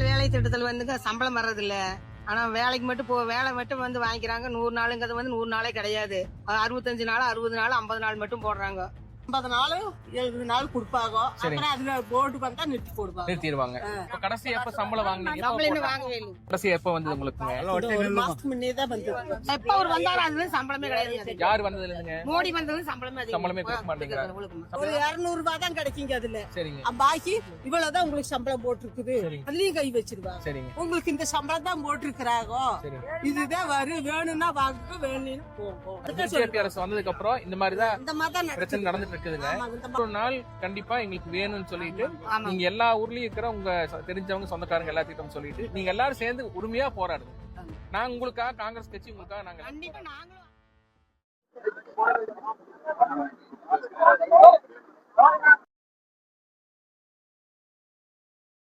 வேலை திட்டத்தில் வந்து சம்பளம் வர்றது இல்ல. ஆனா வேலைக்கு மட்டும் வேலை மட்டும் வந்து வாங்கிக்கிறாங்க. 100 நாளுங்கிறது வந்து 100 நாளே கிடையாது. 65 நாள், 60 நாள், 50 நாள் மட்டும் போடுறாங்க. 50 நாள் 70 நாள் கொடுப்பாங்க. அப்புறம் அதுல போர்டு வந்தா நிறுத்திடுவாங்க. இப்ப கடைசி எப்ப சம்பளம் வாங்குனீங்க? வாங்கவே இல்லை. கடைசி எப்ப வந்து உங்களுக்கு? ஒரு மாசத்துக்கு முன்னே தான் வந்து. எப்ப அவர் வந்தாரு அது சம்பளமே கிடையாது. யார் வந்ததுல இருந்துங்க? மோடி வந்தது சம்பளமே கொடுக்க மாட்டேங்கிறாங்க. ஒரு 200 ரூபாய் தான் கிடைக்குங்க அதுல. சரிங்க. பாக்கி இவ்வளவுதான் உங்களுக்கு சம்பளம் போட்டிருக்குது. அதுலயும் கை வச்சிருவாங்க. சரிங்க. உங்களுக்கு இந்த சம்பளம் தான் போட்டிருக்கிறாங்க. இதுதான் வேணும்னா வாங்க, வேணும்னு போகும். பிஜேபி அரசு வந்ததுக்கு அப்புறம் இந்த மாதிரிதான் இந்த மாதிரி பிரச்சனை நடந்துட்டு இருக்குதுங்க. ஒரு நாள் கண்டிப்பா எங்களுக்கு வேணும்னு சொல்லிட்டு நீங்க எல்லா ஊர்லயும் இருக்கிற உங்க தெரிஞ்சவங்க சொந்தக்காரங்க எல்லாத்தையும் சொல்லிட்டு நீங்க எல்லாரும் சேர்ந்து உரிமையா போராடுங்க. நாங்க உங்களுக்காக, காங்கிரஸ் கட்சி உங்களுக்காக நாங்க கண்டிப்பா நாங்களும்